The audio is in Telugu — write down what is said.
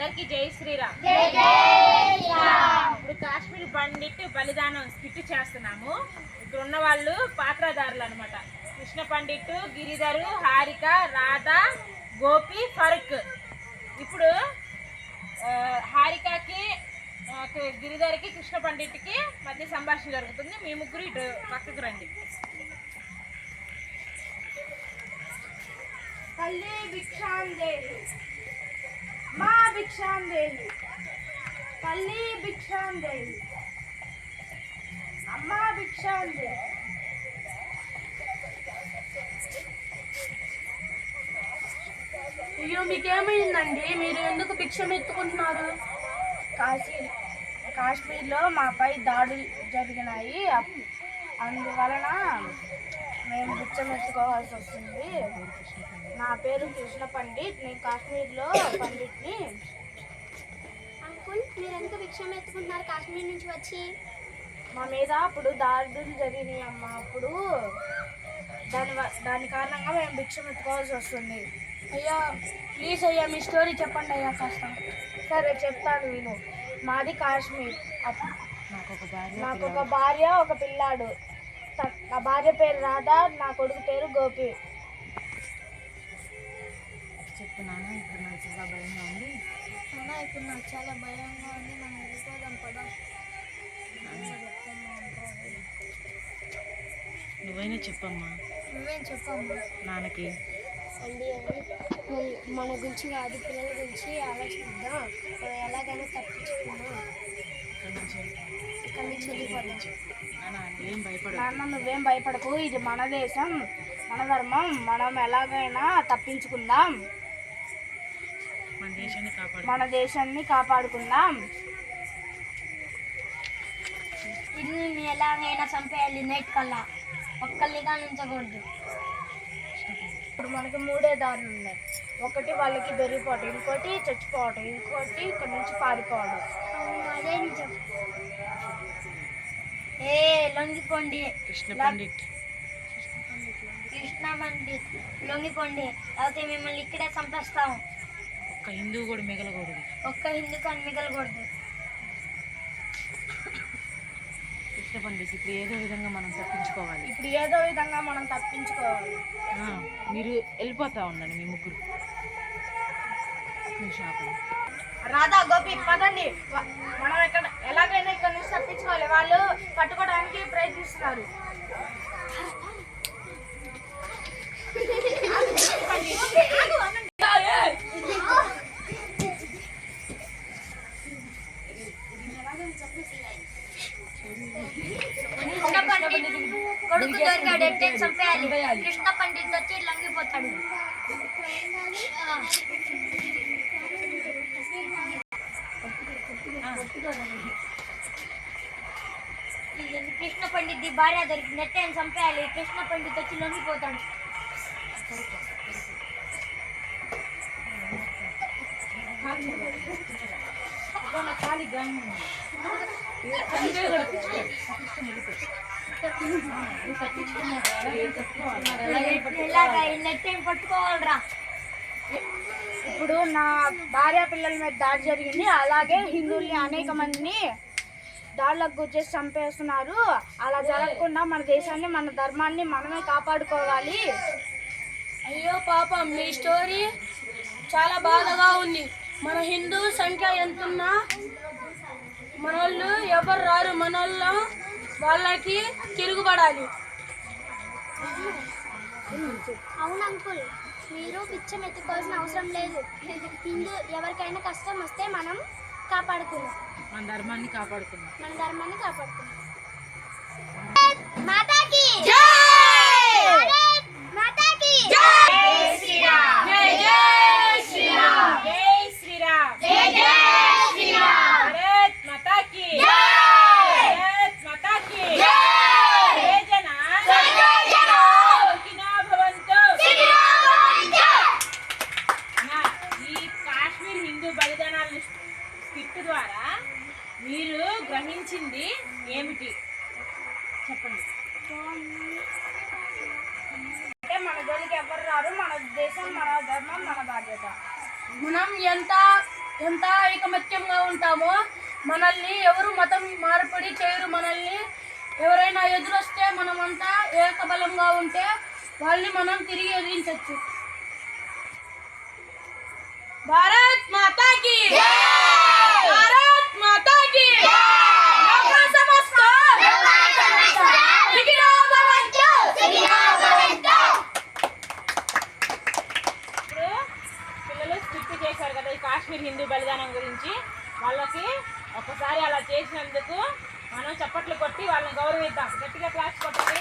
అందరికీ జై శ్రీరామ్. ఇప్పుడు కాశ్మీర్ పండిట్ బలిదానం స్కిట్ చేస్తున్నాము. ఇక్కడ ఉన్న వాళ్ళు పాత్రధారులు అనమాట. కృష్ణ పండిట్, గిరిధరు, హారిక, రాధ, గోపి, ఫరూక్. ఇప్పుడు హారికకి, గిరిధర్కి, కృష్ణ పండిట్కి మధ్య సంభాషణ జరుగుతుంది. మీ ముగ్గురు ఇటు పక్కకు రండి. తల్లి భిక్షాందేహి, మా భిక్షాందేహి, తల్లి భిక్షాందేహి, అమ్మ భిక్షాందేహి. అయ్యో, మీకేమైందండి? మీరు ఎందుకు భిక్షం ఎత్తుకుంటున్నారు? కాశ్మీర్లో మాపై దాడులు జరిగినాయి. అందువలన మేము భిక్షం ఎత్తుకోవాల్సి వస్తుంది. నా పేరు కృష్ణ పండిట్, నేను కాశ్మీర్లో పండిట్ని. అంకుల్, మీరు ఎందుకు భిక్షం ఎత్తుకుంటున్నారు కాశ్మీర్ నుంచి వచ్చి? మా మీద అప్పుడు దాడులు జరిగినాయి అమ్మ. అప్పుడు దాని కారణంగా మేము భిక్షం ఎత్తుకోవాల్సి వస్తుంది. అయ్యా ప్లీజ్ అయ్యా, మీ స్టోరీ చెప్పండి అయ్యా కాస్త. సరే చెప్తాను విను. మాది కాశ్మీర్. నాకు ఒక భార్య, ఒక పిల్లాడు. నా భార్య పేరు రాధా, నా కొడుకు పేరు గోపి. చెప్పు నాన్న. ఇప్పుడు నాకు చాలా భయంగా ఉంది. ఇప్పుడు నాకు చాలా భయంగా ఉంది. మనం వెళ్ళిపోదాం పదా. నువ్వైనా చెప్పమ్మా. నువ్వేం చెప్పమ్మా. నాన్నకి అండి మన గురించి కాదు, పిల్లల గురించి ఆలోచిద్దాం. ఎలాగైనా తప్పించుకున్నాం. ఇక్కడ నుంచి వెళ్ళిపోతాం. నాన్న నువ్వేం భయపడకు. ఇది మన దేశం, మన ధర్మం. మనం ఎలాగైనా తప్పించుకుందాం. మన దేశాన్ని కాపాడుకుందాం. ఇల్లుని ఎలాగైనా చంపేయాలి. నైట్ కల్లా ఒక్కరిగా ఉంచకూడదు. ఇప్పుడు మనకి 3 దారులు ఉన్నాయి. ఒకటి వాళ్ళకి దొరికిపోవటం, ఇంకోటి చచ్చిపోవటం, ఇంకోటి ఇక్కడ నుంచి పారిపోవడం. అదే నిజం. లొంగిపోండి కృష్ణ పండిట్, కృష్ణ పండిట్ లొంగిపోండి, లేకపోతే మిమ్మల్ని ఇక్కడే చంపేస్తాం. ఒక్క హిందూ కూడా మిగలకూడదు. ఒక్క హిందూ కానీ మిగలకూడదు. కృష్ణ పండిట్, ఇప్పుడు ఏదో విధంగా మనం తప్పించుకోవాలి. మీరు వెళ్ళిపోతా ఉండండి మీ ముగ్గురు. రాధా, గోపి పదండి. మనం ఎలాగైనా ఇక్కడ నుంచి తప్పించుకోవాలి. వాళ్ళు పట్టుకోవడానికి ప్రయత్నిస్తున్నారు. కొడుకు దొరికాడు, చంపేయాలి. కృష్ణ పండిట్ వచ్చి లొంగిపోతాడు. కృష్ణ పండిట్ భార్య దొరికి నెట్టని చంపేయాలి. కృష్ణ పండిట్ వచ్చి లొంగిపోతాడు. పట్టుకోవాలరా. ఇప్పుడు నా భార్య పిల్లల మీద దాడి జరిగింది. అలాగే హిందువుల్ని అనేక మందిని దాడులకు గుర్చేసి చంపేస్తున్నారు. అలా జరగకుండా మన దేశాన్ని, మన ధర్మాన్ని మనమే కాపాడుకోవాలి. అయ్యో పాపం, మీ స్టోరీ చాలా బాధగా ఉంది. మన హిందూ సంఖ్య ఎంతున్నా మనోళ్ళు ఎవరు రారు. మనోళ్ళ వాళ్ళకి తిరుగుబడాలి. అవును అంకుల్, మీరు పిచ్చం ఎత్తుకోవాల్సిన అవసరం లేదు. హిందూ ఎవరికైనా కష్టం వస్తే మనం కాపాడుకుందాం. మన ధర్మాన్ని కాపాడుకుందాం. మాతాకి జై! మాతాకి జై! శ్రీరామ్! జై జై శ్రీరామ్! జై శ్రీరామ్! జై జై శ్రీరామ్! భారత్ మాతాకి జై! భారత్ మాతాకి జై! జై జన జై జన సుఖినో భవంతు సుఖినో భవంతు. ఈ కాశ్మీర్ హిందూ బలిదానాల స్కిట్ ద్వారా మీరు గ్రహించింది ఏమిటి చెప్పండి. అంటే మన జోలికి ఎవరు రారు. మన దేశం, మన ధర్మం, మన బాధ్యత. మనం ఎంత ఎంత ఐకమత్యంగా ఉంటామో మనల్ని ఎవరు మతం మార్పిడి చేయరు. మనల్ని ఎవరైనా ఎదురొస్తే మనమంతా ఏకబలంగా ఉంటే వాళ్ళని మనం తిరిగి ఎదిరించవచ్చు. భారత్ మాతా కీ భారత్ మాతా కీ లోక సమస్త సుఖినో భవంతు. ఇప్పుడు పిల్లలు స్క్రిప్ట్ చేశారు కదా ఈ కాశ్మీర్ హిందూ బలిదానం గురించి. వాళ్ళకి ఒకసారి అలా చేసినందుకు మనం చప్పట్లు కొట్టి వాళ్ళని గౌరవిద్దాం. గట్టిగా క్లాస్ కొట్టండి.